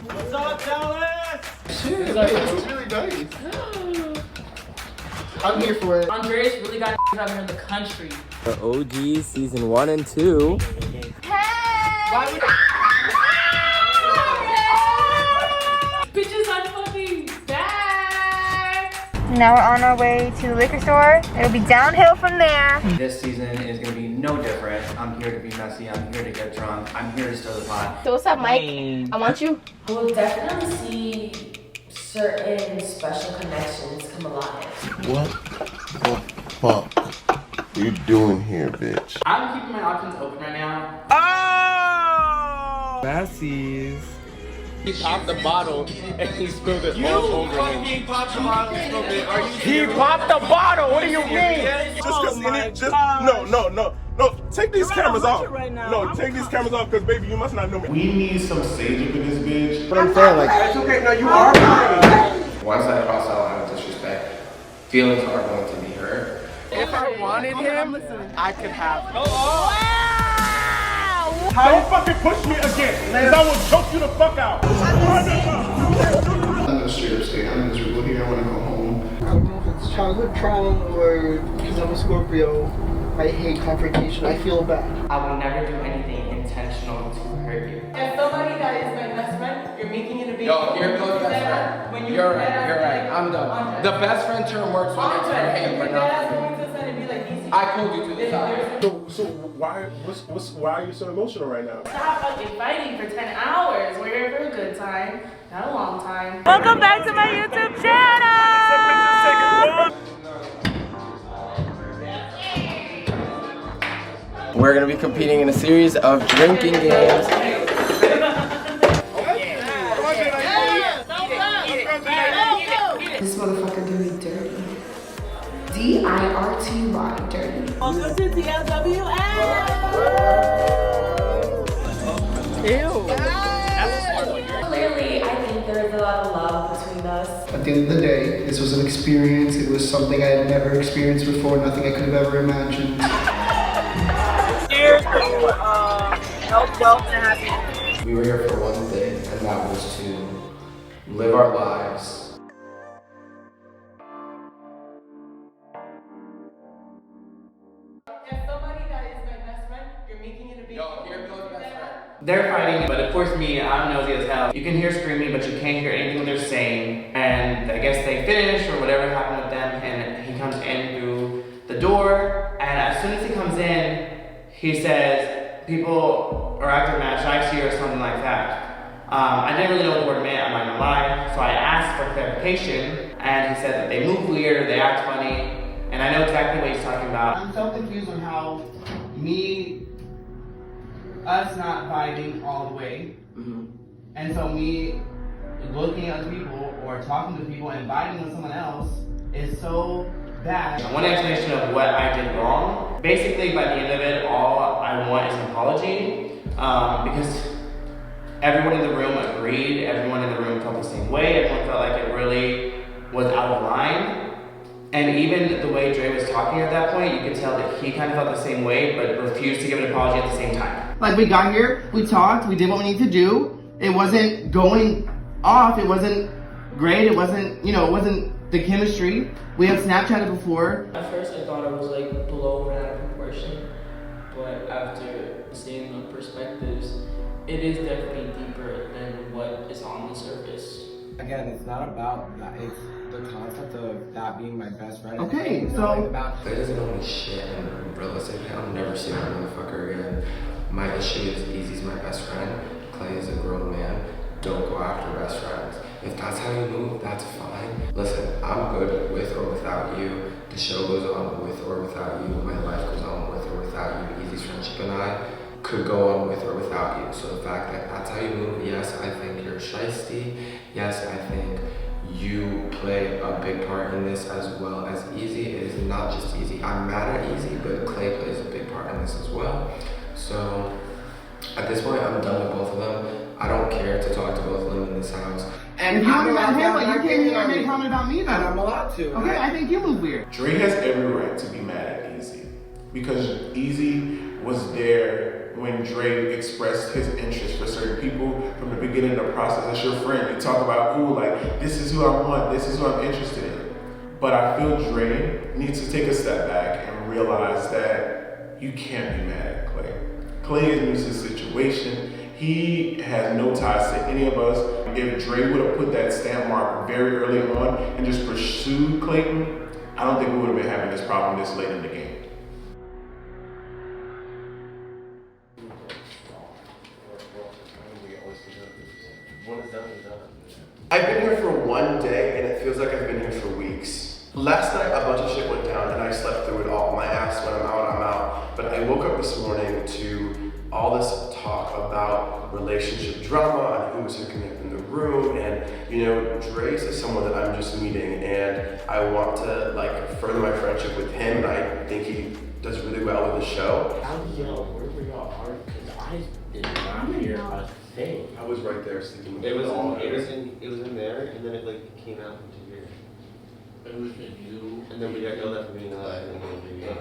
What's up, Dallas? Shit, it's really nice. I'm here for it. Andreas really got out here in the country. The OG season 1 and 2. Why would bitches are fucking back. Now we're on our way to the liquor store. It'll be downhill from there. This season is gonna be no different. I'm here to be messy. I'm here to get drunk. I'm here to stir the pot. So what's up, Mike? I want you. We'll definitely see certain special connections come alive. What the fuck are you doing here, bitch? I'm keeping my options open right now. Oh! Massies. He popped the bottle and he spilled it all over him. He popped the bottle and spilled it. Are you He popped the bottle. What do you mean? No, take these cameras off. No, take these cameras off, because baby, you must not know me. We need some sage up in this bitch. But I'm saying, like, It's okay, no, you are right. Once I cross that line of disrespect, feelings are going to be hurt. if I wanted him, I could have him. Don't fucking push me again, because I will choke you the fuck out. I'm gonna straight up stay. I'm miserable here. I wanna go home. I don't know if it's childhood trauma or because I'm a Scorpio. I hate confrontation. I feel bad. I will never do anything intentional to hurt you. If somebody that is my best friend, you're making it a big Yo, here goes best friend. When You're right. I'm done. The best friend term works when it's for him, but not for me. I pulled you to the side. So why are you so emotional right now? Stop fucking fighting for 10 hours. We're here for a good time, not a long time. Welcome back to my YouTube channel. We're gonna be competing in a series of drinking games. This motherfucker do me dirty. D-I-R-T-Y, dirty. Welcome to TLWL. Clearly, I think there is a lot of love between us. At the end of the day, this was an experience. It was something I had never experienced before, nothing I could have ever imagined. Health, wealth, and happiness. We were here for one thing, and that was to live our lives. If somebody that is my best friend, you're making it a big Yo, here goes best friend. They're fighting, but of course me, I'm nosy as hell. You can hear screaming, but you can't hear anything they're saying. And I guess they finished or whatever happened with them, and he comes in through the door. And as soon as he comes in, he says, people are acting mad shicey or something like that. I didn't really know what the word meant, I'm not gonna lie. So I asked for clarification, and he said that they move weird, they act funny, and I know exactly what he's talking about. I'm so confused on how us not vibing all the way, and so me looking at other people or talking to people and vibing with someone else is so bad. One explanation of what I did wrong. Basically, by the end of it, all I want is an apology, because everyone in the room agreed, everyone in the room felt the same way, everyone felt like it really was out of line. And even the way Dre was talking at that point, you could tell that he kind of felt the same way, but refused to give an apology at the same time. Like, we got here, we talked, we did what we need to do. It wasn't going off, it wasn't great, it wasn't, it wasn't the chemistry. We have Snapchatted before. At first I thought it was like blown out of proportion, but after seeing the perspectives, it is definitely deeper than what is on the surface. Again, it's not about that. It's the concept of that being my best friend. Okay, so Clay doesn't know any shit, and realistically, I'll never see that motherfucker again. My issue is Easy's my best friend. Clay is a grown man. Don't go after best friends. If that's how you move, that's fine. Listen, I'm good with or without you. The show goes on with or without you. My life goes on with or without you. Easy's friendship and I could go on with or without you. So the fact that that's how you move, yes, I think you're shiesty. Yes, I think you play a big part in this as well as Easy. It is not just Easy. I'm mad at Easy, but Clay plays a big part in this as well. So at this point, I'm done with both of them. I don't care to talk to both of them in this house. And you came about him, but you came here and made a comment about me though. And I'm allowed to. Okay, I think you move weird. Dre has every right to be mad at Easy, because Easy was there when Dre expressed his interest for certain people from the beginning of the process. As your friend, you talk about, ooh, like, this is who I want, this is who I'm interested in. But I feel Dre needs to take a step back and realize that you can't be mad at Clay. Clay is new to the situation. He has no ties to any of us. If Dre would have put that stamp mark very early on and just pursued Clayton, I don't think we would have been having this problem this late in the game. I've been here for one day and it feels like I've been here for weeks. Last night a bunch of shit went down and I slept through it all. My ass, when I'm out. But I woke up this morning to all this talk about relationship drama and who's hooking up in the room, and you know, Dre's is someone that I'm just meeting and I want to like further my friendship with him, and I think he does really well with the show. Where were y'all? Because I did not hear a thing. I was right there sleeping. It was in there, and then it like came out into here. It was in you. And then we got yelled at for being alive, and then we got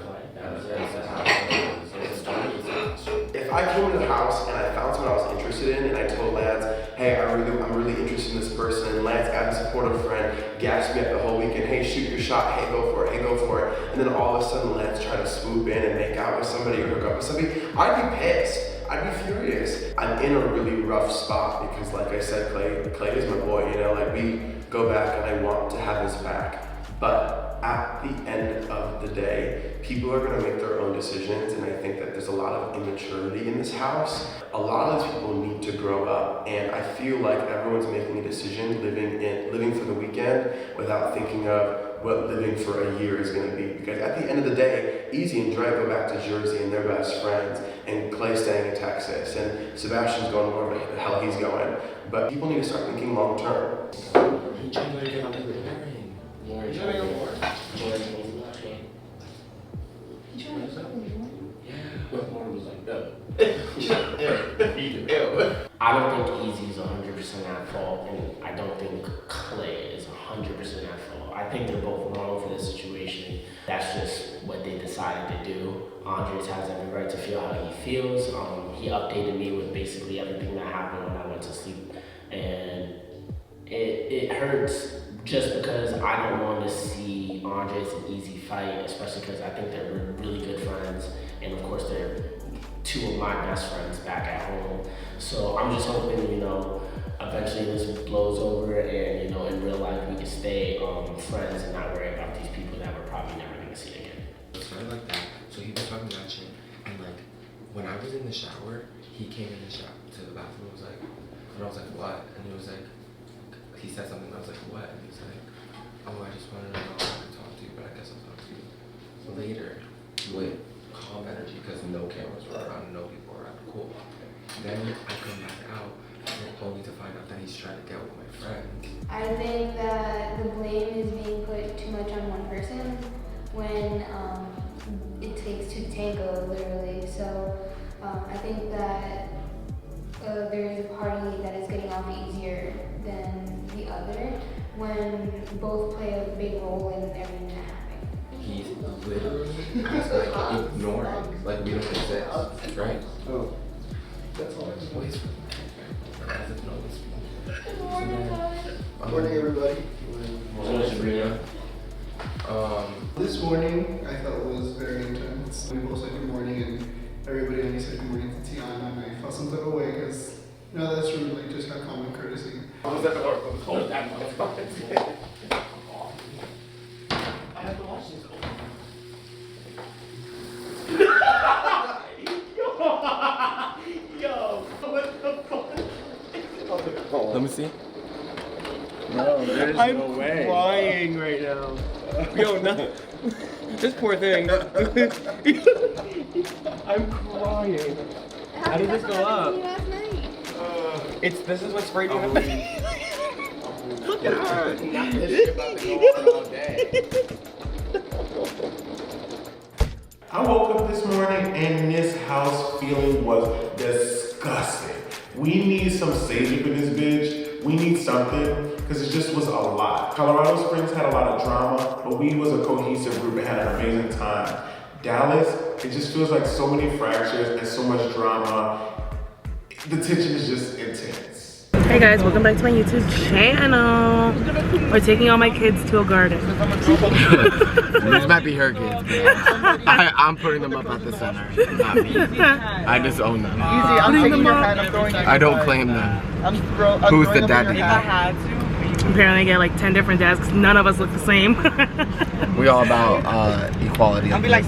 If I came to the house and I found someone I was interested in and I told Lance, hey, I'm really interested in this person, and Lance, as a supportive friend, gassed me up the whole weekend, hey, shoot your shot, hey, go for it, and then all of a sudden Lance tried to swoop in and make out with somebody or hook up with somebody, I'd be pissed. I'd be furious. I'm in a really rough spot because, like I said, Clay is my boy, you know, like we go back and I want to have his back. But at the end of the day, people are going to make their own decisions, and I think that there's a lot of immaturity in this house. A lot of these people need to grow up, and I feel like everyone's making a decision living for the weekend without thinking of what living for a year is going to be. Because at the end of the day, Easy and Dre go back to Jersey and they're best friends, and Clay's staying in Texas, and Sebastian's going wherever the hell he's going. But people need to start thinking long term. I don't think Easy's 100% at fault, and I don't think Clay is 100% at fault. I think they're both wrong for this situation. That's just what they decided to do. Andres has every right to feel how he feels. He updated me with basically everything that happened when I went to sleep, and it hurts just because I don't want to see Andres and Easy fight, especially because I think they're really good friends, and of course they're two of my best friends back at home. So I'm just hoping, you know, eventually this blows over and, you know, in real life we can stay friends and not worry about these people that we're probably never going to see again. It's kind of like that. So he was talking about shit, and like when I was in the shower, he came in the shower to the bathroom. And I was like, what? And he was like, he said something. And I was like, what? And he's like, oh, I just wanted to know if I could talk to you, but I guess I'll talk to you later with calm energy because no cameras were around, no people were around. Cool. Then I come back out, only to find out that he's trying to get with my friends. I think that the blame is being put too much on one person when it takes two to tango, literally. So I think that there is a party that is getting off easier than the other when both play a big role in everything that happened. He's literally just like ignoring, like we don't exist, right? Oh, that's all. Always as if no one's speaking. Good morning, everybody. Morning, Sabrina. This morning I felt it was very intense. We both said good morning, and everybody only said good morning to Tiana, and I felt some type of way because, you know, that's really like just how common courtesy. Close that door. Close that motherfucker. I have to watch this. Yo, what the fuck? Let me see. No, there's no way. I'm crying right now. Yo, no. This poor thing. I'm crying. How did this go up? This is what's sprayed on the face. Look at her. I woke up this morning and this house feeling was disgusting. We need some sage up in this bitch. We need something, because it just was a lot. Colorado Springs had a lot of drama, but we was a cohesive group and had an amazing time. Dallas It just feels like so many fractures and so much drama. The tension is just intense. Hey guys, welcome back to my YouTube channel. We're taking all my kids to a garden. These might be her kids, but I'm putting them up at the center, not me. I just own them. Easy, I'm taking your pen, I'm throwing I don't claim them. Who's the daddy? Apparently I get like 10 different dads because none of us look the same. We all about equality. I'll be like,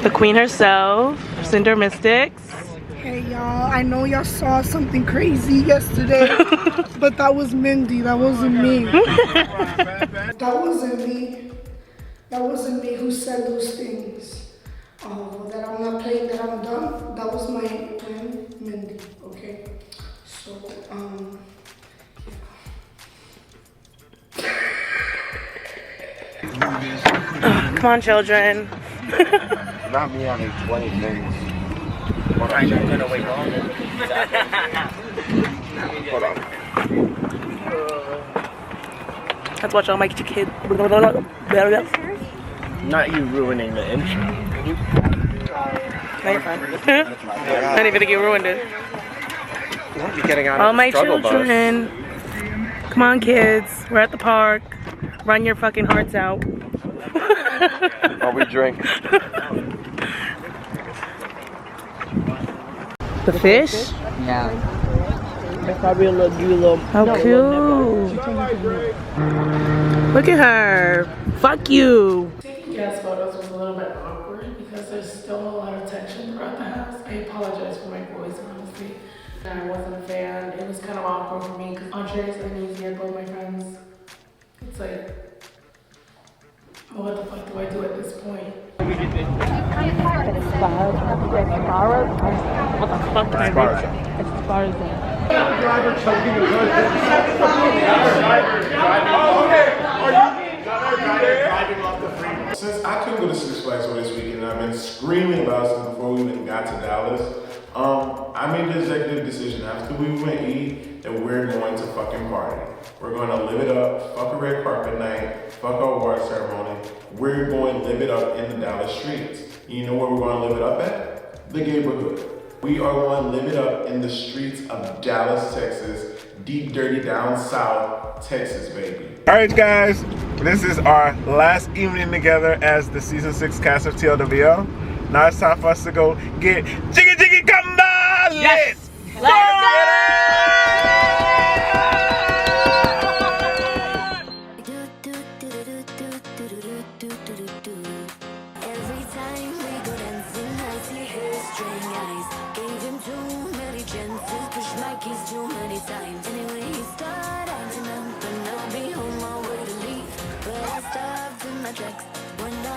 The queen herself, Cinder Mystics. Hey y'all, I know y'all saw something crazy yesterday, but that was Mindy, that wasn't me. That wasn't me. That wasn't me who said those things. That I'm not playing, that I'm done. That was my friend Mindy, okay? So, Come on, children. Not me having 20 things. I'm gonna wait longer. Hold on. Let's watch all my kids. Not you ruining the intro. No, you're fine. Not even think you ruined it. You're getting out All of the my struggle bus. children. Come on, kids. We're at the park. Run your fucking hearts out. While we drink. The fish? Yeah. That's probably a little. How cute. Look at her. Fuck you. Taking guest photos was a little bit awkward because there's still a lot of tension throughout the house. I apologize for my voice, honestly. I wasn't a fan. It was kind of awkward for me because Andres and Easy are both my friends. It's like, well, what the fuck do I do at this point? What the fuck did I read? As far as Since I couldn't go to Six Flags for this weekend, and I've been screaming about it since before we even got to Dallas. I made the executive decision after we went to eat that we're going to fucking party. We're going to live it up, fuck a red carpet night, fuck a award ceremony. We're going to live it up in the Dallas streets. You know where we're going to live it up at? The gayborhood. We are going to live it up in the streets of Dallas, Texas, deep, dirty, down south, Texas, baby. All right, guys, this is our last evening together as the season 6 cast of TLWL. Now it's time for us to go get jiggy jiggy gamba lit. Yes. Every time we go dancing, I see his string eyes. Gave him too many chances, pushed my keys too many times. Anyway, he started acting up, and I'll be on my way to leave. But I stopped in my tracks.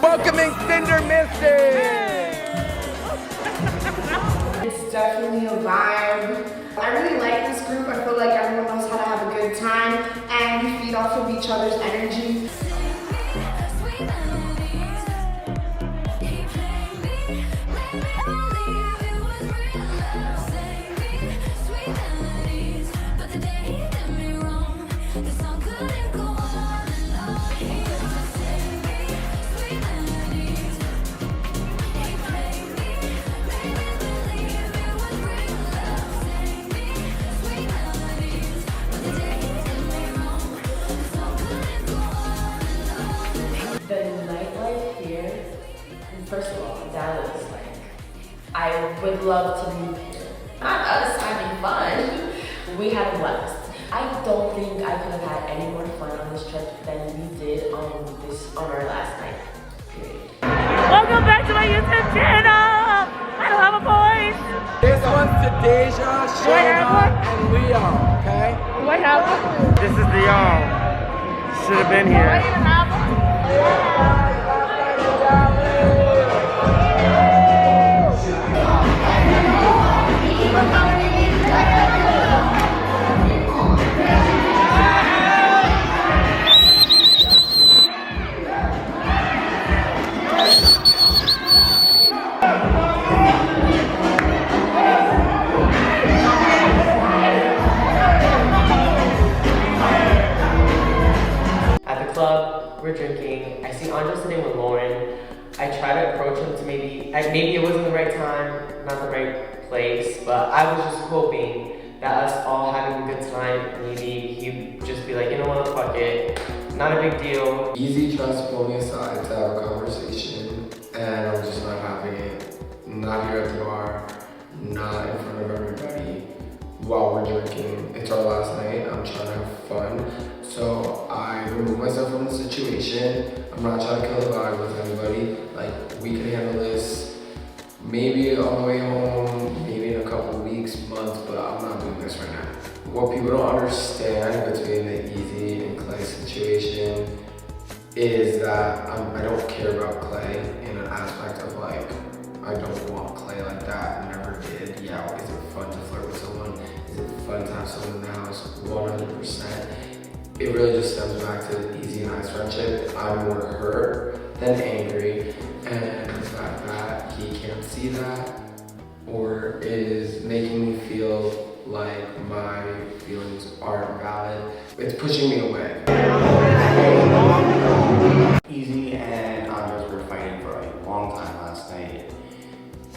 Welcoming Cinder Mystic! it's definitely a vibe. I really like this group. I feel like everyone knows how to have a good time, and we feed off of each other's energy. First of all, Dallas, like, I would love to be here. Not us having fun. We had a blast. I don't think I could have had any more fun on this trip than we did on our last night. Period. Welcome back to my YouTube channel. I don't have a voice. This one's to Deja, Shayna, and Leo, okay? Do I have one? This is the y'all. Should have been here. Do I even have one? We're drinking. I see Andre sitting with Lauren. I try to approach the right time, not the right place, but I was just hoping that us all having a good time, maybe he'd just be like, you know what, fuck it, not a big deal. Easy tries to pull me aside to have a conversation, and I'm just not having it. Not here at the bar, not in front of everybody, while we're drinking. It's our last night, I'm trying to have fun. So I remove myself from the situation. I'm not trying to kill the vibe with anybody. Like, we can handle this maybe on the way home, maybe in a couple weeks, months, but I'm not doing this right now. What people don't understand between the Easy and Clay situation is that I don't care about Clay in an aspect of like, I don't want Clay like that, never did. Yeah, is it fun to flirt with someone? Is it fun to have someone in the house? 100%. It really just stems back to the Easy and I's friendship. I'm more hurt than angry, and the fact that he can't see that or is making me feel like my feelings aren't valid, it's pushing me away. Easy and Andres were fighting for a long time last night.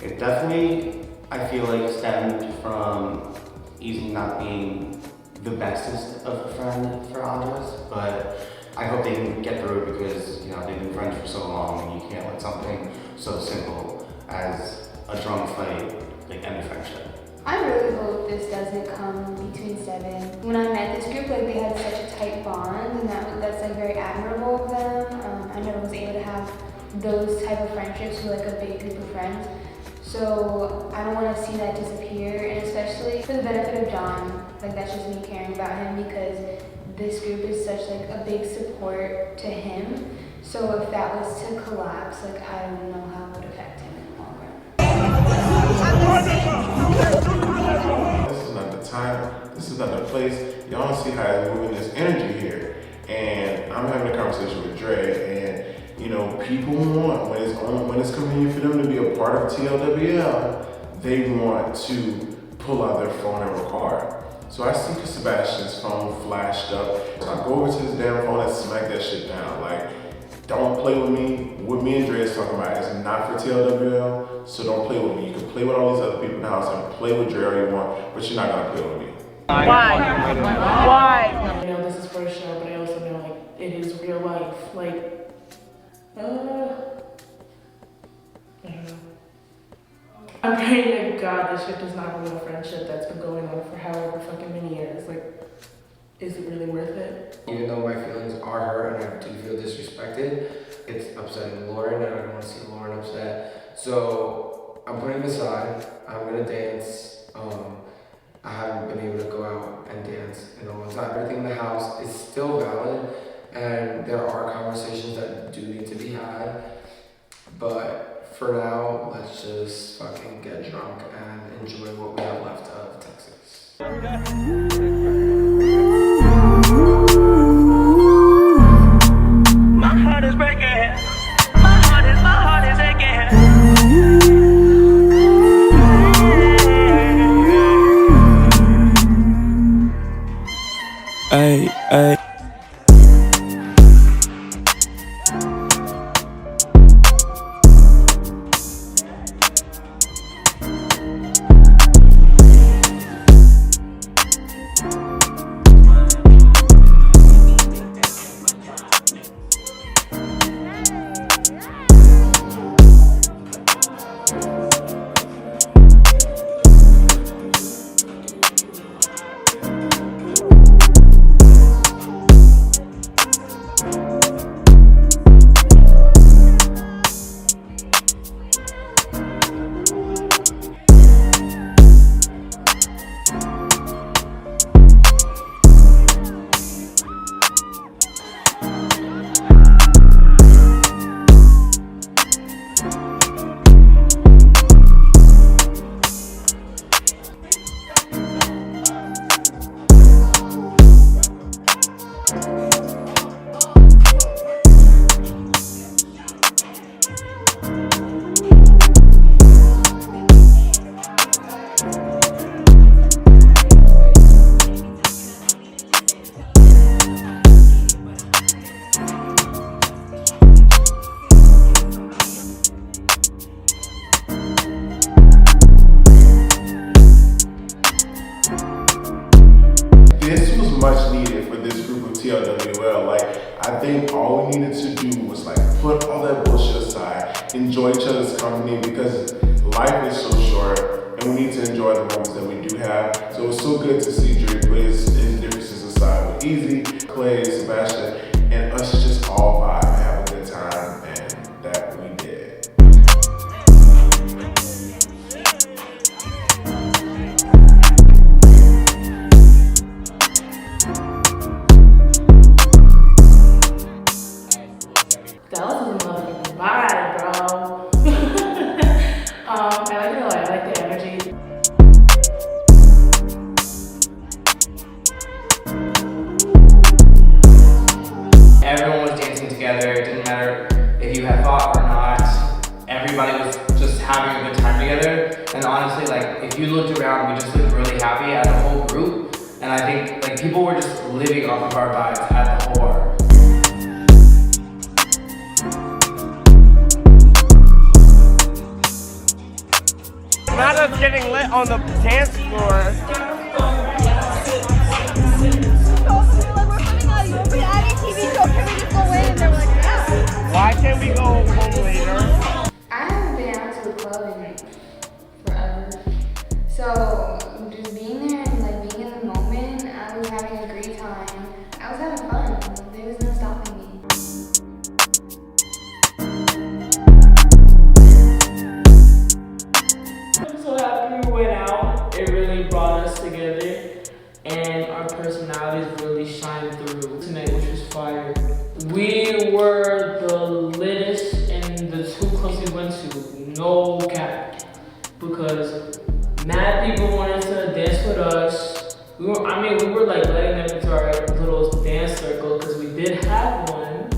It definitely, I feel like, stemmed from Easy not being the bestest of a friend for Andres, but I hope they can get through it because, you know, they've been friends for so long and you can't let something so simple as a drunk fight like end a friendship. I really hope this doesn't come between Seven. When I met this group, like, they had such a tight bond, and that's like very admirable of them. I never was able to have those type of friendships with like a big group of friends. So I don't want to see that disappear, and especially for the benefit of John, like, that's just me caring about him because this group is such like a big support to him. So if that was to collapse, like, I don't know how it would affect him in the long run. This is not the time, this is not the place. Y'all don't see how it's moving this energy here. And I'm having a conversation with Dre, and you know, people want, when it's convenient for them to be a part of TLWL, they want to pull out their phone and record. So I see Sebastian's phone flashed up. So I go over to his damn phone and smack that shit down. Like, don't play with me. What me and Dre is talking about is not for TLWL, so don't play with me. You can play with all these other people in the house and play with Dre all you want, but you're not gonna play with me. Why? I know this is for a show, but I also know like it is real life. Like, I don't know. I'm praying to God this shit does not ruin a friendship that's been going on for however fucking many years. Like, is it really worth it? Even though my feelings are hurt and I do feel disrespected, it's upsetting Lauren and I don't want to see Lauren upset. So I'm putting it aside. I'm gonna dance. I haven't been able to go out and dance in a long time. Everything in the house is still valid, and there are conversations that do need to be had. But for now, let's just fucking get drunk and enjoy what we have left of Texas. My heart is breaking. My heart is aching. Ay, ay. because life is so short and we need to enjoy the moments that we do have. So it was so good to see Dre put his differences aside with Easy, Clay, Sebastian, and us just all vibe and have a good time, and that we did. That was a motherfucking vibe, bro. I like the energy. Everyone was dancing together. It didn't matter if you had fought or not. Everybody was just having a good time together. And honestly, like, if you looked around, we just looked really happy as a whole group. And I think, like, people were just living off of our vibes at the whore. Not us getting lit on the dance floor. Why can't we go home later? I haven't been out to a club in forever. So just being there and like being in the moment, I was having a great time. I was having fun. There was no stopping me. I'm so happy we went out. It really brought us together, and our personalities really shined through tonight, which was fire. We were the littest in the 2 clubs we went to, no cap, because mad people wanted to dance with us. We were like letting them into our little dance circle because we did have one.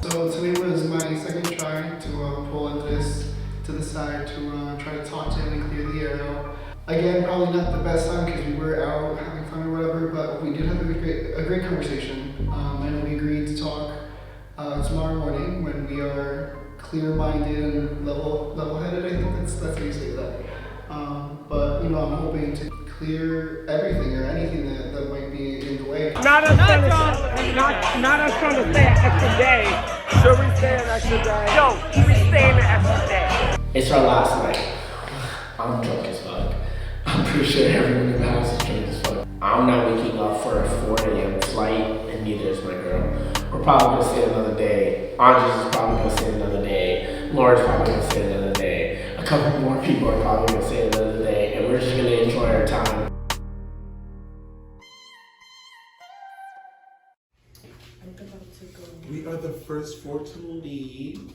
So today was my second try to pull Andres to the side to try to talk to him and clear the air out. Again, probably not the best time because we were out having fun or whatever, but we did have a great conversation. And we agreed to talk tomorrow morning when we are clear-minded and level-headed. I think that's how you say that. But you know, I'm hoping to clear everything or anything that might be in the way. Not us trying to stay an extra day. Should we stay an extra day? No, we stay an extra day. It's our last night. I'm drunk as fuck. I'm pretty sure everyone in the house is drunk as fuck. I'm not waking up for a 4 a.m. flight, and neither is my girl. We're probably gonna stay another day. Andres is probably gonna stay another day. Lauren's probably gonna stay another day. A couple more people are probably gonna stay another day, and we're just gonna enjoy our time. We are the first 4 to leave.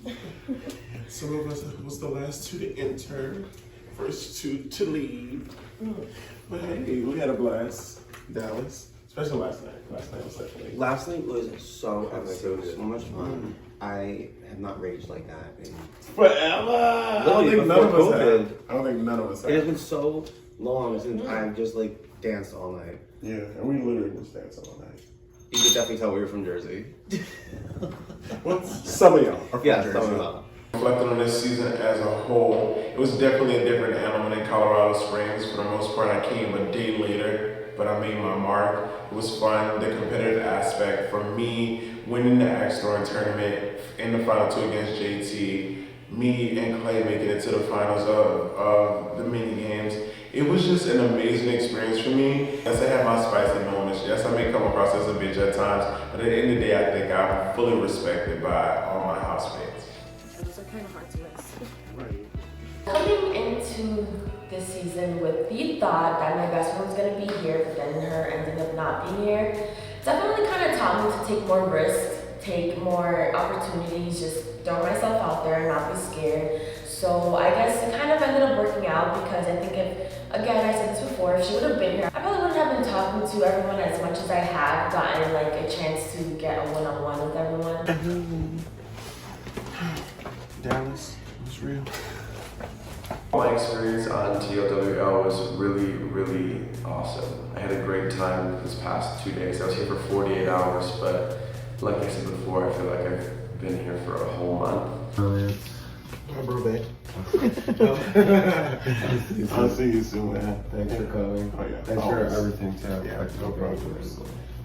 Some of us was the last 2 to enter. First 2 to leave. But hey, we had a blast. Dallas. Especially last night. Last night was definitely. Last night was so epic. It was so much fun. I have not raged like that in forever. I don't think none of us have. I don't think none of us have. It has been so long since I've just like danced all night. Yeah, and we literally just danced all night. You could definitely tell we were from Jersey. Well, some of y'all are from yeah, Jersey. some of y'all. Reflecting on this season as a whole, it was definitely a different animal than Colorado Springs. For the most part, I came a day later, but I made my mark. It was fun. The competitive aspect for me, winning the X-Thorn tournament in the final 2 against JT, me and Clay making it to the finals of the mini games. It was just an amazing experience for me. Yes, I have my spicy moments. Yes, I may come across as a bitch at times, but at the end of the day, I think I'm fully respected by all my housemates. Those are kind of hard to miss. Right. Coming into this season with the thought that my best friend was going to be here, but then her ending up not being here, definitely kind of taught me to take more risks, take more opportunities, just throw myself out there and not be scared. So I guess it kind of ended up working out because I think if, again, I said this before, if she would have been here, I probably wouldn't have been talking to everyone as much as I have, gotten like a chance to get a one-on-one with everyone. Dallas, it was real. My experience on TLWL was really, really awesome. I had a great time this past 2 days. I was here for 48 hours, but like I said before, I feel like I've been here for a whole month. My birthday. I'll see you soon, man. Thanks for coming. Oh, yeah. Thanks for everything, too. Yeah, no problem.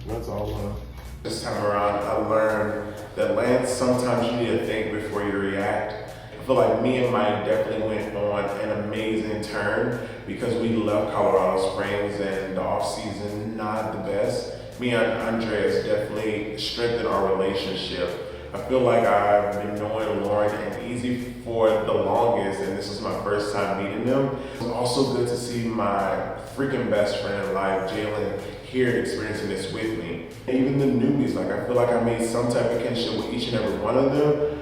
That's all love. This time around, I learned that Lance, sometimes you need to think before you react. I feel like me and Mike definitely went on an amazing turn because we left Colorado Springs and the off season not the best. Me and Andreas definitely strengthened our relationship. I feel like I've been knowing Lauren and Easy for the longest, and this was my first time meeting them. It was also good to see my freaking best friend in life, Jalen, here and experiencing this with me. And even the newbies, like I feel like I made some type of kinship with each and every one of them.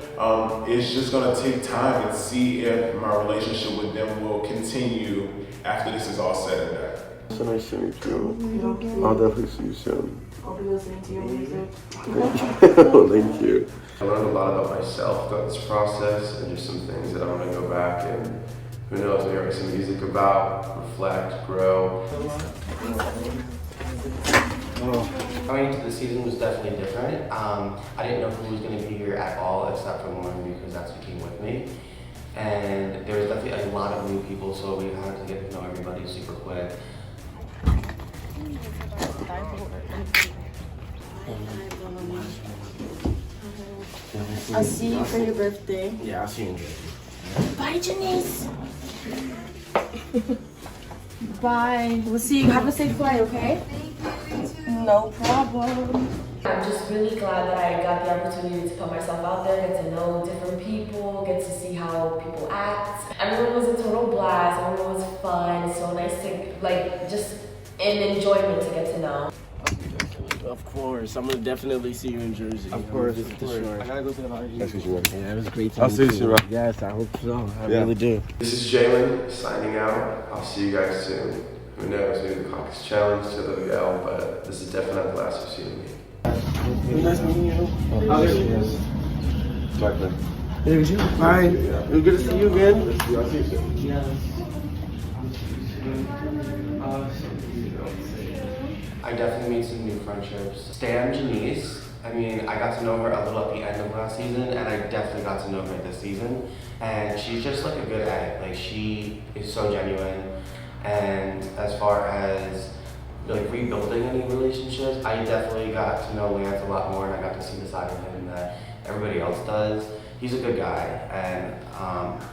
It's just gonna take time and see if my relationship with them will continue after this is all said and done. So nice to meet you. I'll definitely see you soon. I'll be listening to your music. Thank you. I learned a lot about myself throughout this process and just some things that I'm gonna go back and who knows, maybe write some music about, reflect, grow. Going into the season was definitely different. I didn't know who was going to be here at all except for Lauren because that's who came with me. And there was definitely a lot of new people, so we had to get to know everybody super quick. I'll see you for your birthday. Yeah, I'll see you in Jersey. Bye, Janice. Bye. We'll see you. Have a safe flight, okay? No problem. I'm just really glad that I got the opportunity to put myself out there, get to know different people, get to see how people act. Everyone was a total blast, everyone was fun, so nice to, just an enjoyment to get to know. Of course, I'm gonna definitely see you in Jersey. Of course, of course. I gotta go to the party. That's what you want. Yeah, it was great to I'll meet see you soon, bro. Yes, I hope so. I really do. This is Jalen signing out. I'll see you guys soon. Who knows, maybe the Caucus Challenge, TLWL, but this is definitely not the last you'll see of me. Nice meeting you. Yes. Bye, man. It was you. Bye. It was good to see you again. I'll see you soon. Yes. I definitely made some new friendships. Stan Janice, I mean, I got to know her a little at the end of last season, and I definitely got to know her this season. And she's just like a good egg. Like, she is so genuine. And as far as like rebuilding any relationships, I definitely got to know Lance a lot more, and I got to see the side of him that everybody else does. He's a good guy, and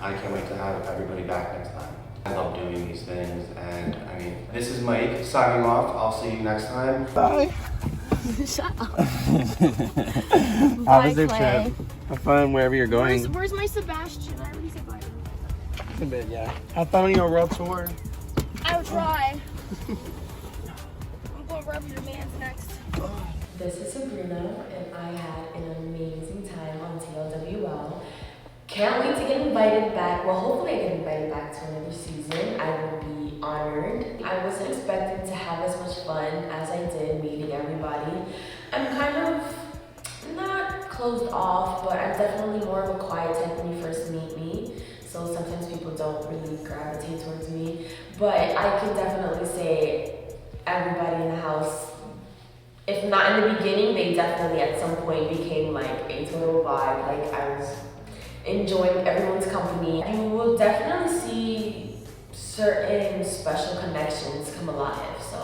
I can't wait to have everybody back next time. I love doing these things, and I mean, this is Mike signing off. I'll see you next time. Bye. Shut up. How was your trip? Have fun wherever you're going. Where's my Sebastian? I already said bye. A bit, yeah. Have fun on your world tour. I'll try. I'm going wherever your man's next. This is Sabrina, and I had an amazing time on TLWL. Can't wait to get invited back. Well, hopefully I get invited back to another season. I will be honored. I wasn't expecting to have as much fun as I did meeting everybody. I'm kind of not closed off, but I'm definitely more of a quiet type when you first meet me. So sometimes people don't really gravitate towards me. But I can definitely say everybody in the house, if not in the beginning, they definitely at some point became like a total vibe. Like, I was enjoying everyone's company. You will definitely see certain special connections come alive. So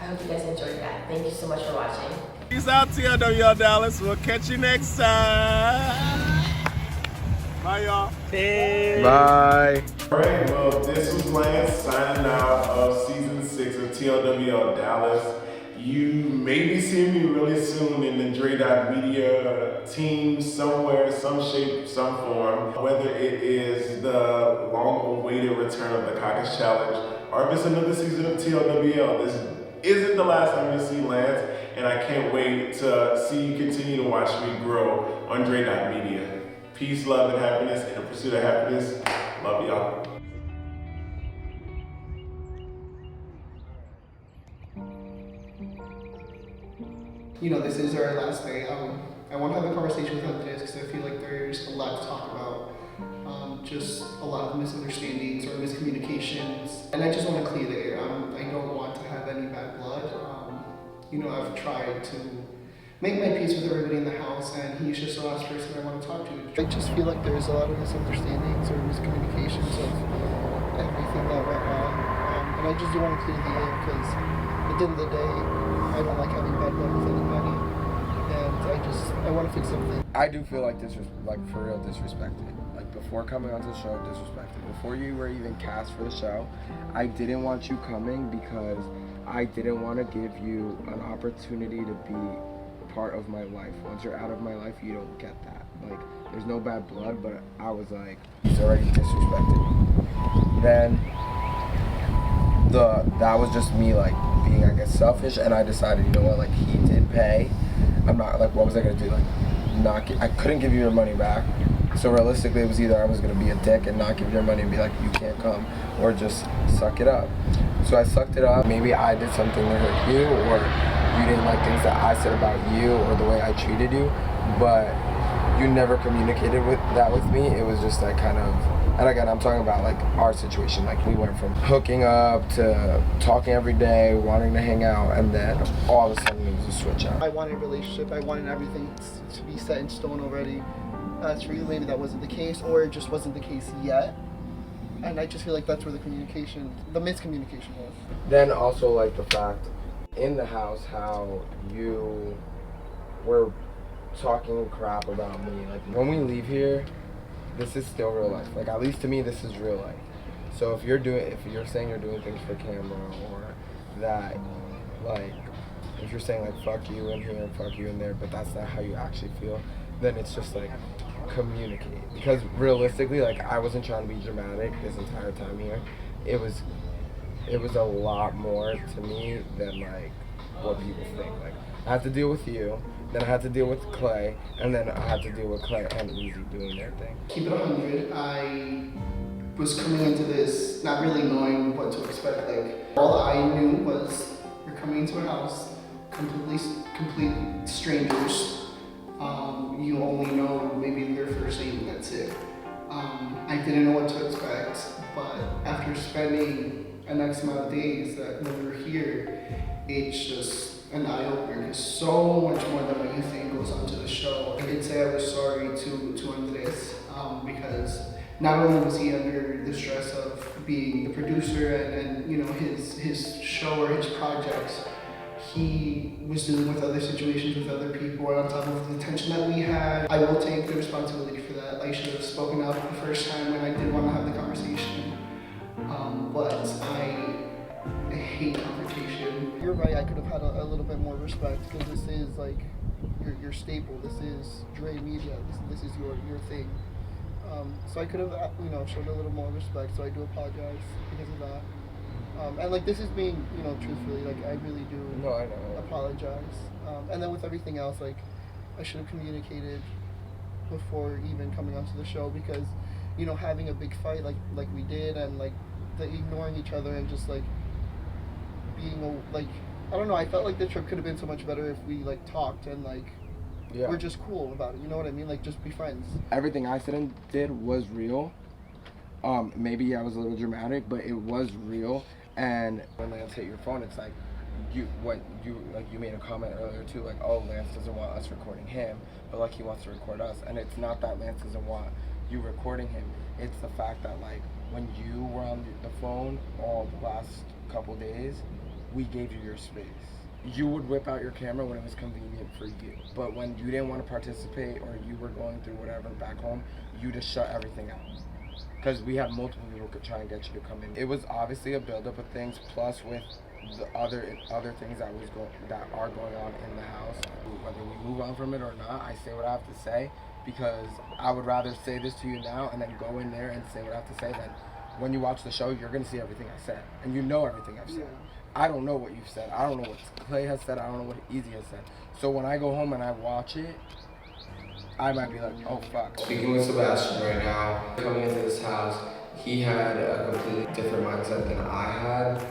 I hope you guys enjoyed that. Thank you so much for watching. Peace out, TLWL Dallas. We'll catch you next time. Bye, y'all. Bye. All right, well, this was Lance signing out of season 6 of TLWL Dallas. You may be seeing me really soon in the Dre.media team somewhere, some shape, some form. Whether it is the long-awaited return of the Caucus Challenge or if it's another season of TLWL, this isn't the last time you'll see Lance, and I can't wait to see you continue to watch me grow on Dre.media. Peace, love, and happiness in the pursuit of happiness. Love y'all. You know, this is our last day. I want to have a conversation with Andres because I feel like there's a lot to talk about. Just a lot of misunderstandings or miscommunications. And I just want to clear the air. I don't want to have any bad blood. You know, I've tried to make my peace with everybody in the house, and he's just the last person I want to talk to. I just feel like there's a lot of misunderstandings or miscommunications of everything that went wrong. And I just do want to clear the air because at the end of the day, I don't like having bad blood with anybody. I want to fix something. I do feel like for real disrespected. Like before coming onto the show, disrespected. Before you were even cast for the show, I didn't want you coming because I didn't want to give you an opportunity to be part of my life. Once you're out of my life, you don't get that. Like, there's no bad blood, but I was like, he's already disrespected me. Then that was just me like being, I guess, selfish, and I decided, you know what, like he did pay. I'm not like, what was I gonna do? Like, I couldn't give you your money back. So realistically, it was either I was gonna be a dick and not give you your money and be like, you can't come, or just suck it up. So I sucked it up. Maybe I did something to hurt you, or you didn't like things that I said about you or the way I treated you, but you never communicated that with me. It was just like kind of, and again, I'm talking about like our situation. Like we went from hooking up to talking every day, wanting to hang out, and then all of a sudden it was a switch out. I wanted a relationship. I wanted everything to be set in stone already. For you, maybe that wasn't the case, or it just wasn't the case yet. And I just feel like that's where the miscommunication was. Then also like the fact in the house how you were talking crap about me. Like when we leave here, this is still real life. Like at least to me, this is real life. So if you're saying you're doing things for camera, or that like if you're saying like fuck you in here and fuck you in there, but that's not how you actually feel, then it's just like communicate. Because realistically, like I wasn't trying to be dramatic this entire time here. It was a lot more to me than like what people think. Like I had to deal with you, then I had to deal with Clay, and then I had to deal with Clay and Easy doing their thing. Keep it 100. I was coming into this not really knowing what to expect. Like all I knew was you're coming into a house, complete strangers. You only know maybe their first name and that's it. I didn't know what to expect, but after spending an X amount of days that when we were here, it's just an eye-opener. Because so much more than what you think goes onto the show. I did say I was sorry to Andres because not only was he under the stress of being the producer and you know his show or his projects, he was dealing with other situations with other people, and on top of the tension that we had. I will take the responsibility for that. I should have spoken up the first time when I did want to have the conversation. But I hate confrontation. You're right, I could have had a little bit more respect because this is like your staple. This is Dre Media. This is your thing. So I could have showed a little more respect. So I do apologize because of that. And like this is being, truthfully, like I really do apologize. And then with everything else, like I should have communicated before even coming onto the show because, having a big fight like we did and like the ignoring each other and just like being I don't know, I felt like the trip could have been so much better if we like talked and like we're just cool about it. You know what I mean? Like just be friends. Everything I said and did was real. Maybe I was a little dramatic, but it was real. And when Lance hit your phone, it's like you made a comment earlier too, like, oh, Lance doesn't want us recording him, but like he wants to record us. And it's not that Lance doesn't want you recording him. It's the fact that like when you were on the phone all the last couple days, we gave you your space. You would whip out your camera when it was convenient for you. But when you didn't want to participate or you were going through whatever back home, you just shut everything out. Because we had multiple people try and get you to come in. It was obviously a buildup of things, plus with the other things that are going on in the house. Whether we move on from it or not, I say what I have to say because I would rather say this to you now and then go in there and say what I have to say than when you watch the show, you're gonna see everything I said. And you know everything I've said. I don't know what you've said. I don't know what Clay has said. I don't know what Easy has said. So when I go home and I watch it, I might be like, oh fuck. Speaking with Sebastian right now, coming into this house, he had a completely different mindset than I had.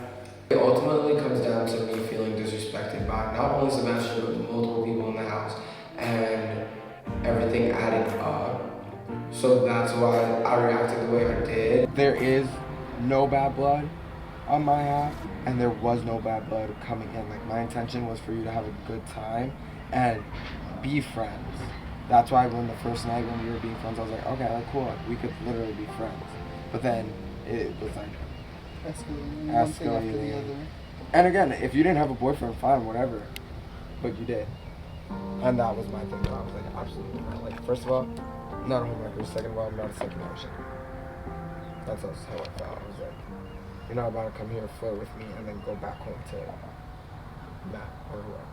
It ultimately comes down to me feeling disrespected by not only Sebastian, but multiple people in the house, and everything adding up. So that's why I reacted the way I did. There is no bad blood on my half, and there was no bad blood coming in. Like my intention was for you to have a good time and be friends. That's why when the first night when we were being friends, I was like, okay, like cool, like, we could literally be friends. But then it was like escalating one thing after the other. And again, if you didn't have a boyfriend, fine, whatever. But you did. And that was my thing. I was like, absolutely not. Like, first of all, I'm not a homewrecker. Second of all, I'm not a second option. That's how I felt. I was like, you're not about to come here, flirt with me, and then go back home to Matt or whoever.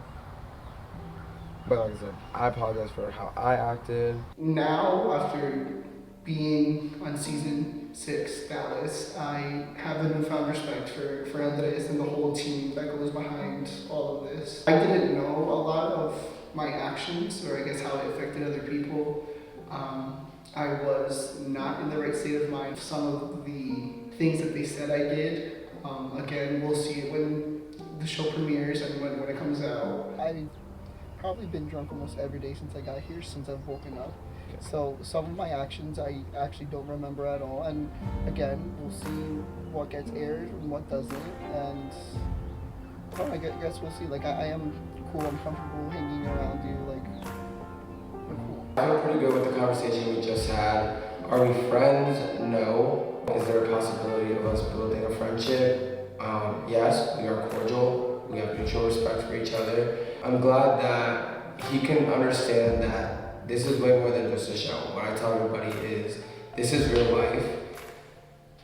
But like I said, I apologize for how I acted. Now, after being on season 6 Dallas, I have a newfound respect for Andres and the whole team that goes behind all of this. I didn't know a lot of my actions, or I guess how it affected other people. I was not in the right state of mind. Some of the things that they said I did, again, we'll see it when the show premieres and when it comes out. I've probably been drunk almost every day since I got here, since I've woken up. So some of my actions I actually don't remember at all. And again, we'll see what gets aired and what doesn't. And well, I guess we'll see. Like I am cool, I'm comfortable hanging around you. Like we're cool. I feel pretty good with the conversation we just had. Are we friends? No. Is there a possibility of us building a friendship? Yes, we are cordial. We have mutual respect for each other. I'm glad that he can understand that this is way more than just a show. What I tell everybody is, this is real life.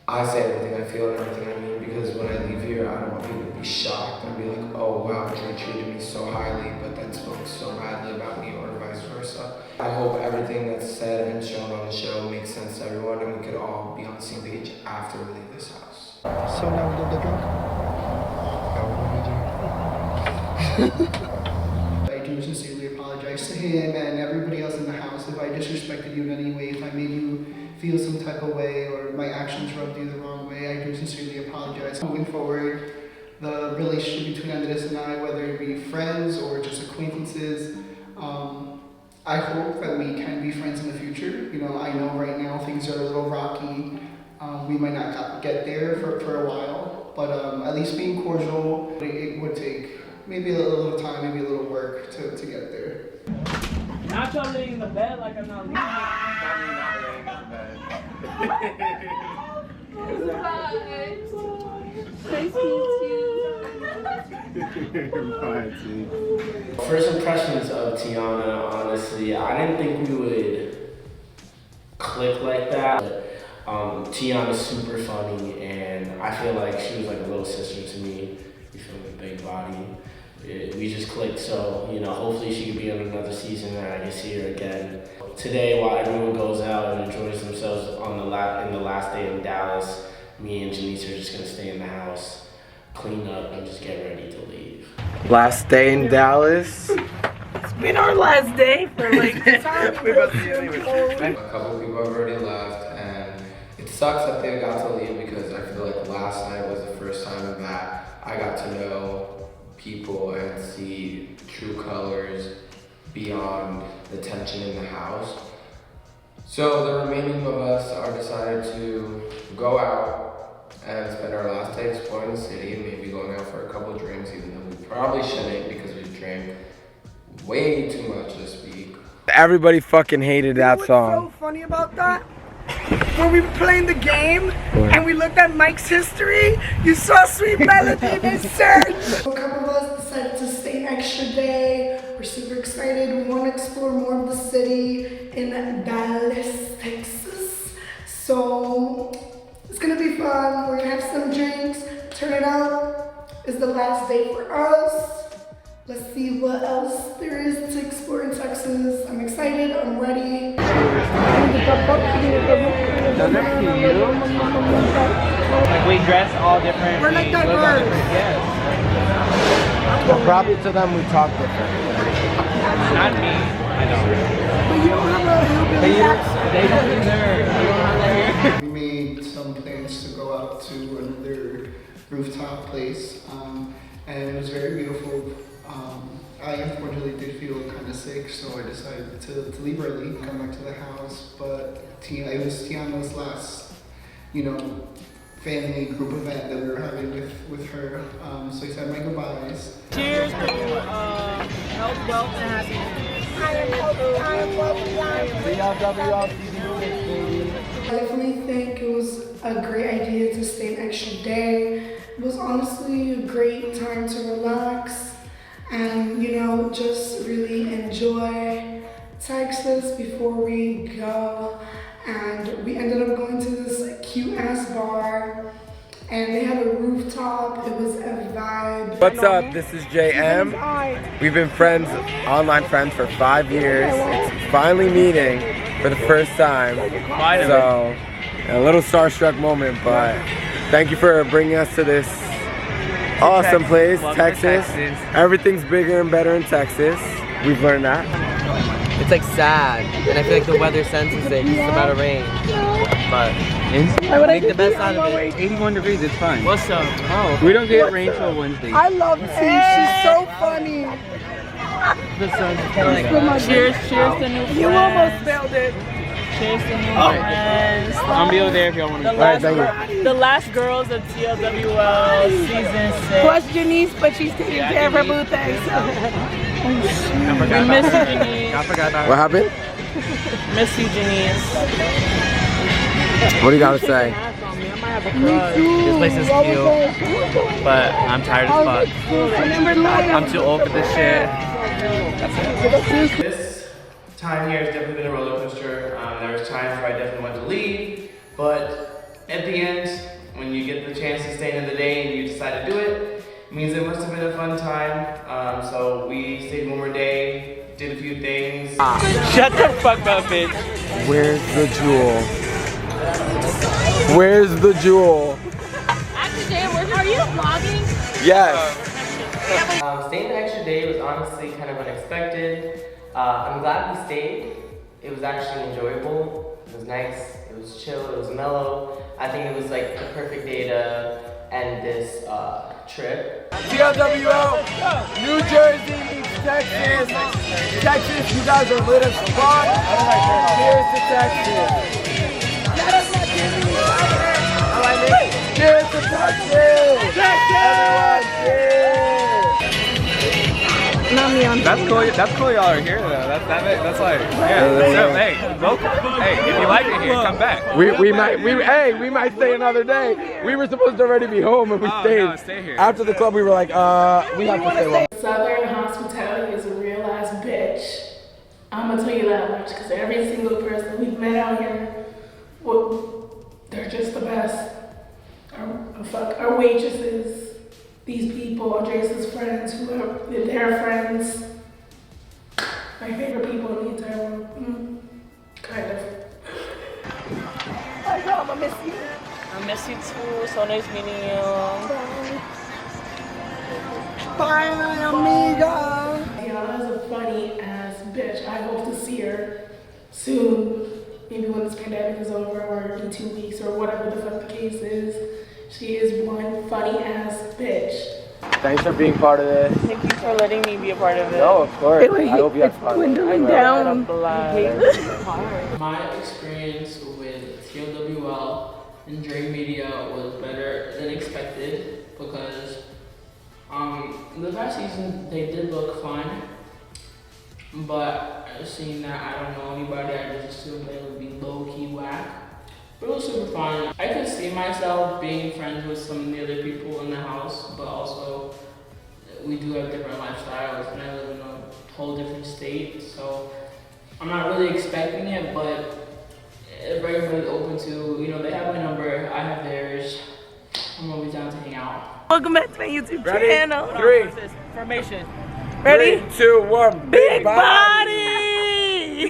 I say everything I feel and everything I mean, because when I leave here, I don't want people to be shocked and be like, oh wow, Dre treated me so highly, but then spoke so badly about me, or vice versa. I hope everything that's said and shown on the show makes sense to everyone, and we could all be on the same page after we leave this house. So now we don't get drunk? I do sincerely apologize to him and everybody else in the house if I disrespected you in any way, if I made you feel some type of way or my actions rubbed you the wrong way. I do sincerely apologize. Moving forward, the relationship between Andres and I, whether it be friends or just acquaintances, I hope that we can be friends in the future. You know, I know right now things are a little rocky. We might not get there for a while, but at least being cordial, it would take maybe a little time, maybe a little work to get there. Not y'all laying in the bed like I'm not leaving. Not laying in the bed. First impressions of Tiana, honestly, I didn't think we would click like that. But, Tiana's super funny, and I feel like she was like a little sister to me. You feel me, big body. We just clicked, so you know, hopefully she could be on another season and I can see her again. Today, while everyone goes out and enjoys themselves on in the last day in Dallas, me and Janice are just gonna stay in the house, clean up, and just get ready to leave. Last day in Dallas. It's been our last day for like time. A couple people have already left, and it sucks that they got to leave because I feel like last night was the first time that I got to know people and see true colors beyond the tension in the house. So the remaining of us are decided to go out and spend our last day exploring the city and maybe going out for a couple of drinks, even though we probably shouldn't because we drank way too much this week. Everybody fucking hated that song. What's so funny about that? When we were playing the game and we looked at Mike's history, you saw Sweet Melody and Serge. A couple of us decided to stay an extra day. We're super excited. We want to explore more of the city in Dallas, Texas. So it's gonna be fun. We're gonna have some drinks, turn it up. It's the last day for us. Let's see what else there is to explore in Texas. I'm excited, I'm ready. Like we dress all different. We're like diverse. Yes. But probably to them we talk different. Not me. I know. But you don't have a hillbilly accent. They don't either. We made some plans to go out to another rooftop place, and it was very beautiful. I unfortunately did feel kind of sick, so I decided to leave early and come back to the house. But it was Tiana's last, family group event that we were having with her. So I said my goodbyes. Cheers to health, wealth, and happiness. I definitely think it was a great idea to stay an extra day. It was honestly a great time to relax. and just really enjoy Texas before we go. And we ended up going to this cute ass bar, and they had a rooftop. It was a vibe. What's up? This is JM. We've been friends, online friends, for 5 years. It's finally meeting for the first time. So, a little starstruck moment, but thank you for bringing us to this awesome place, Texas. Everything's bigger and better in Texas. We've learned that. It's like sad, and I feel like the weather senses it. It's about to rain, but make the best out of it. 81 degrees, it's fine. What's up? Oh, we don't get rain till Wednesday. I love T. She's so funny. The sun's kind of Cheers to new friends. You almost spelled it. Cheers to new friends. I'm be over there if y'all want to. The last girls of TLWL season 6. Plus Janice, but she's taking care of her boo thing. We miss you, Janice. I forgot about what happened? Miss you, Janice. What do you gotta say? This place is cute, but I'm tired as fuck. I'm too old for this shit. That's it. This time here has definitely been a roller coaster. There was times where I definitely wanted to leave, but at the end, when you get the chance to stay another day and you decide to do it, it means it must have been a fun time. So we stayed one more day, did a few things. Shut the fuck up, bitch. Where's the jewel? Where's the jewel? Actually, Jay, are you vlogging? Yes. Staying the extra day was honestly kind of unexpected. I'm glad we stayed. It was actually enjoyable. It was nice. It was chill. It was mellow. I think it was like the perfect day to end this trip. TLWL, New Jersey meets Texas. Texas, you guys are lit as fuck. Cheers to Texas. Cheers to Texas. Everyone, cheers. That's cool y'all are here though. That's like, hey, if you like it here, come back. We might stay another day. We were supposed to already be home and we stayed. No, stay here. After the club we were like, we have to stay long. Southern hospitality is a real ass bitch. I'm gonna tell you that much, because every single person we've met out here, well, they're just the best. Our waitresses, these people, Andres' friends, who are their friends, my favorite people in the entire world. Kind of. Hi, girl, I miss you. I miss you too. So nice meeting you. Bye, amiga. Tiana's a funny ass bitch. I hope to see her soon. Maybe when this pandemic is over, or in 2 weeks, or whatever the fuck the case is. She is one funny ass bitch. Thanks for being part of this. Thank you for letting me be a part of it. No, of course. I hope you have fun. My experience with TLWL and Dre Media was better than expected because the past season they did look fun, but seeing that I don't know anybody, I just assumed they would be low-key whack. But it was super fun. I could see myself being friends with some of the other people in the house, but also we do have different lifestyles and I live in a whole different state, so I'm not really expecting it, but if everybody's open to, they have my number, I have theirs, I'm always down to hang out. Welcome back to my YouTube channel. 3. Formation. Ready? 3, 2, 1. Big body!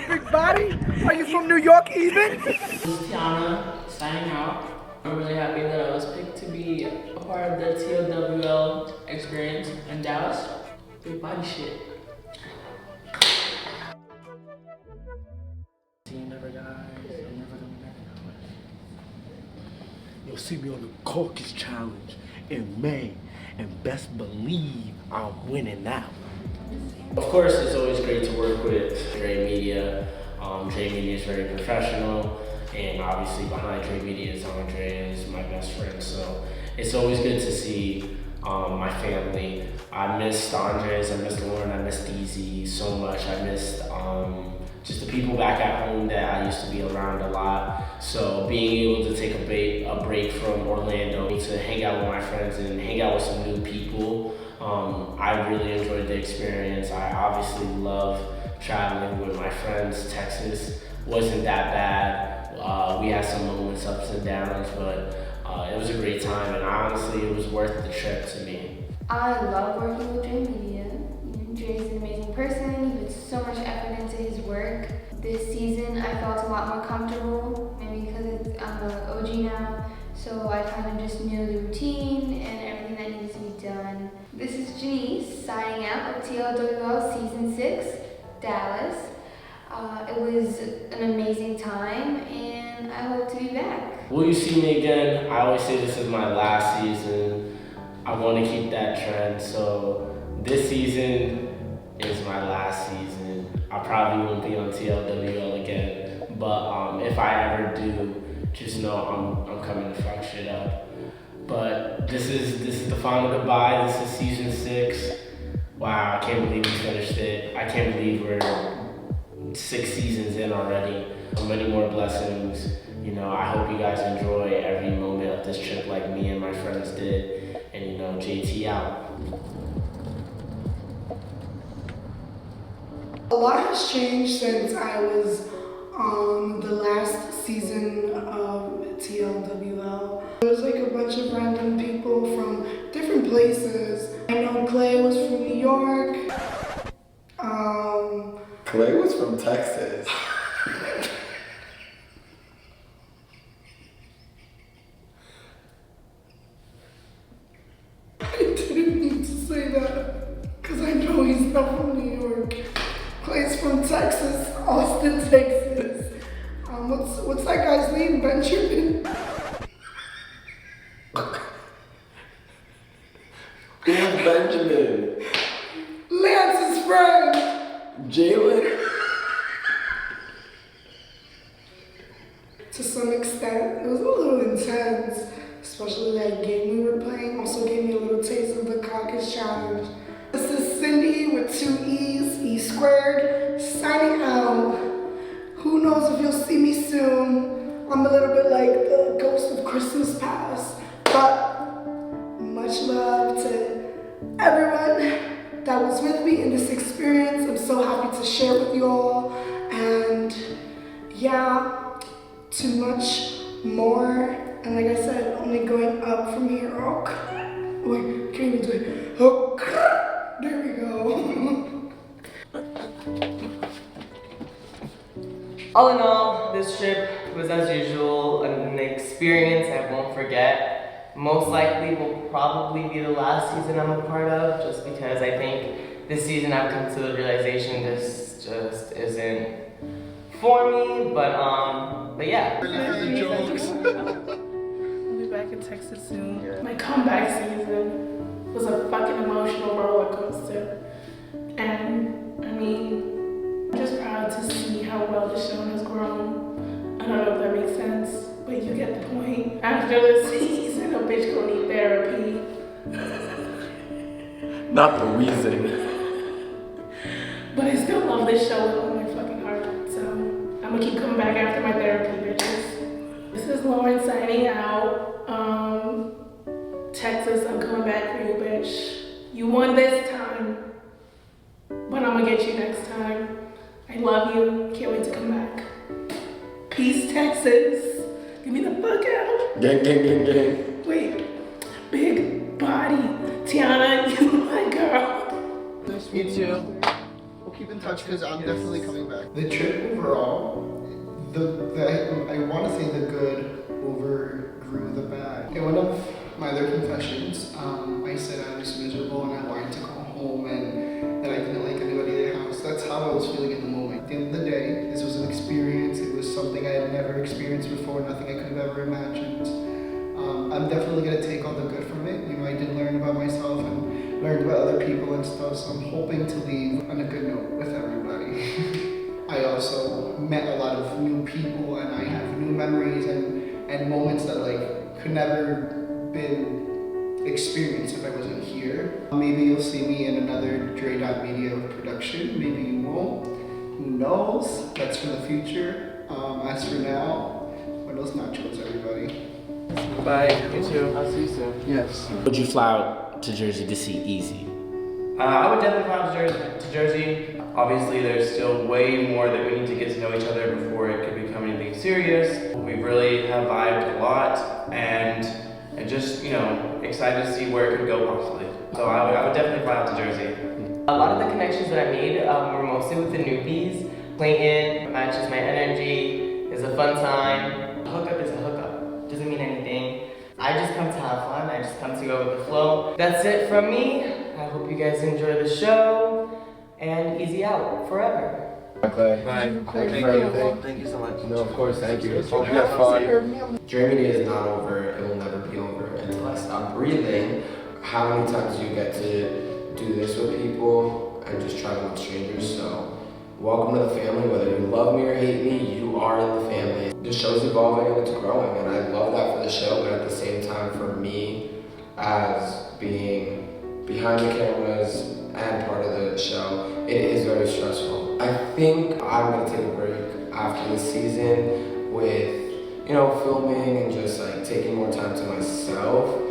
Big body? Are you from New York even? This is Tiana signing out. I'm really happy that I was picked to be a part of the TLWL experience in Dallas. Big body shit. Never dies. I'm never coming back. You'll see me on the Caucus Challenge in May, and best believe I'm winning now. Of course, it's always great to work with Dre Media. Dre Media is very professional, and obviously behind Dre Media is Andres, my best friend. So it's always good to see my family. I missed Andres, I missed Lauren, I missed DZ so much. I missed just the people back at home that I used to be around a lot. So being able to take a break from Orlando to hang out with my friends and hang out with some new people I really enjoyed the experience. I obviously love traveling with my friends. Texas wasn't that bad. We had some moments, ups and downs, but it was a great time, and honestly, it was worth the trip to me. I love working with Dre Media. Dre's an amazing person. He puts so much effort into his work. This season, I felt a lot more comfortable, maybe because I'm an OG now, so I kind of just knew the routine and everything that needed to be done. This is Janice signing out of TLWL Season 6, Dallas. It was an amazing time, and I hope to be back. Will you see me again? I always say this is my last season. I want to keep that trend, so this season is my last season. I probably won't be on TLWL again, but if I ever do, just know I'm coming to fuck shit up. But this is the final goodbye. This is season 6. Wow, I can't believe we finished it. I can't believe we're 6 seasons in already. So many more blessings. You know, I hope you guys enjoy every moment of this trip like me and my friends did. And you know, JT out. A lot has changed since I was on the last season of TLWL. There was like a bunch of random people from different places. I know Clay was from New York. Clay was from Texas. I didn't mean to say that, because I know he's not from New York. Clay's from Texas, Austin, Texas. What's that guy's name? Benjamin? Who's Benjamin? Lance's friend. Jalen? To some extent, it was a little intense, especially that game we were playing. Also gave me a little taste of the Caucus Challenge. This is Cindy with 2 E's, E squared, signing out. Who knows if you'll see me soon. I'm a little bit like the ghost of Christmas past, but much love to everyone that was with me in this experience. I'm so happy to share with you all, and yeah, too much more. And like I said, only going up from here. Oh, wait, can't even do it. Oh, there we go. All in all, this trip was as usual an experience I won't forget. Most likely will probably be the last season I'm a part of, just because I think this season I've come to the realization this just isn't for me. But yeah. I'll be back in Texas soon. My comeback season was a fucking emotional roller coaster. And I mean, I'm just proud to see how well the show has grown. I don't know if that makes sense, but you get the point. After the season, a bitch gonna need therapy. Not the reason. But I still love this show with all my fucking heart. So I'm gonna keep coming back after my therapy, bitches. This is Lauren signing out. Texas, I'm coming back for you, bitch. You won this time, but I'm gonna get you next time. I love you. Can't wait to come back. Peace, Texas. Get me the fuck out. Gang, gang, gang, gang. Wait. Big body. Tiana, you my girl. Nice to meet you. We'll keep in touch because I'm definitely coming back. The trip overall, I want to say the good overgrew the bad. In one of my other confessions, I said I was miserable and I wanted to go home and that I didn't like anybody in the house. That's how I was feeling in the moment. At the end of the day, this was an experience. It was something I had never experienced before, nothing I could have ever imagined. I'm definitely going to take all the good from it. You know, I did learn about myself and learned about other people and stuff, so I'm hoping to leave on a good note with everybody. I also met a lot of new people and I have new memories and moments that like could never been experienced if I wasn't here. Maybe you'll see me in another Dre Media production, maybe you won't. Who knows? That's for the future. As for now, buenos nachos, everybody. Bye. You too. I'll see you soon. Yes. Would you fly out to Jersey to see Easy? I would definitely fly to Jersey. Obviously, there's still way more that we need to get to know each other before it could become anything serious. We really have vibed a lot, and just, you know, excited to see where it could go possibly. So I would definitely fly out to Jersey. A lot of the connections that I made were mostly with the newbies. Clayton matches my energy, is a fun time. A hookup is a hookup, doesn't mean anything. I just come to have fun, I just come to go with the flow. That's it from me. I hope you guys enjoy the show, and easy out forever. Clay. Bye. Thank you for everything. Thank you so much. No, of course, thank you. Hope you have fun. Dre Media is not over. It will never be over until I stop breathing. How many times do you get to do this with people and just travel with strangers? So, welcome to the family. Whether you love me or hate me, you are in the family. The show's evolving and it's growing, and I love that for the show, but at the same time, for me, as being behind the cameras and part of the show, it is very stressful. I think I'm gonna take a break after this season with, you know, filming and just like taking more time to myself.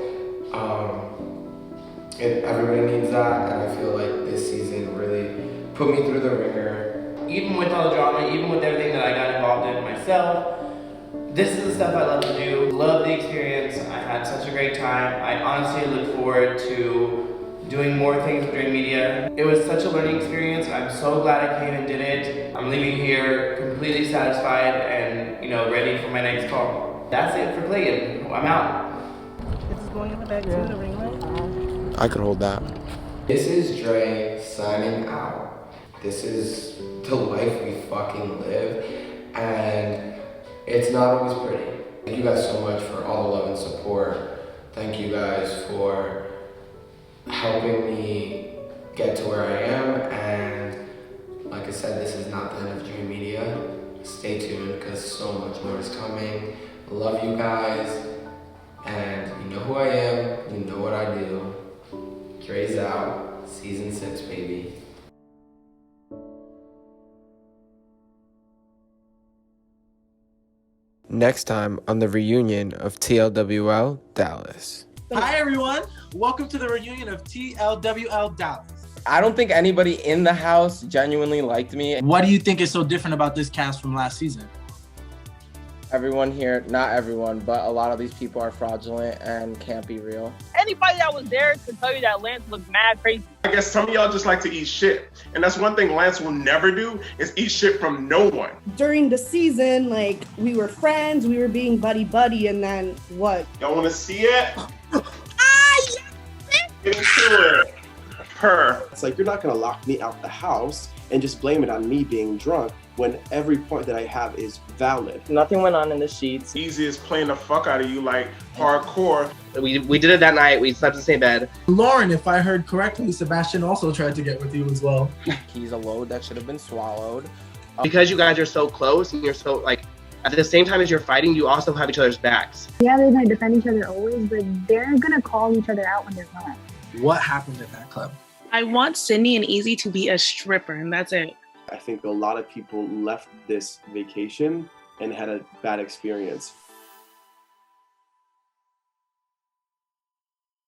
Everybody needs that, and I feel like this season really put me through the ringer. Even with all the drama, even with everything that I got involved in myself, this is the stuff I love to do. Love the experience. I had such a great time. I honestly look forward to doing more things with Dre Media. It was such a learning experience. I'm so glad I came and did it. I'm leaving here completely satisfied and, you know, ready for my next call. That's it for Clayton. I'm out. This is going in the back to the ring light. I could hold that. This is Dre signing out. This is the life we fucking live, and it's not always pretty. Thank you guys so much for all the love and support. Thank you guys for helping me get to where I am, and like I said, this is not the end of Dre Media. Stay tuned, because so much more is coming. Love you guys, and you know who I am, you know what I do. Dre's out, season 6, baby. Next time on the reunion of TLWL Dallas. Hi everyone, welcome to the reunion of TLWL Dallas. I don't think anybody in the house genuinely liked me. What do you think is so different about this cast from last season? Everyone here, not everyone, but a lot of these people are fraudulent and can't be real. Anybody that was there can tell you that Lance looked mad crazy. I guess some of y'all just like to eat shit. And that's one thing Lance will never do, is eat shit from no one. During the season, like, we were friends, we were being buddy-buddy, and then what? Y'all want to see it? Get into it. It's like, you're not gonna lock me out the house and just blame it on me being drunk when every point that I have is valid. Nothing went on in the sheets. Easy as playing the fuck out of you like hardcore. We did it that night. We slept in the same bed. Lauren, if I heard correctly, Sebastian also tried to get with you as well. He's a load that should have been swallowed. Because you guys are so close and you're so, like, at the same time as you're fighting, you also have each other's backs. Yeah, they're gonna defend each other always, but they're gonna call each other out when they're not. What happened at that club? I want Sydney and Easy to be a stripper, and that's it. I think a lot of people left this vacation and had a bad experience.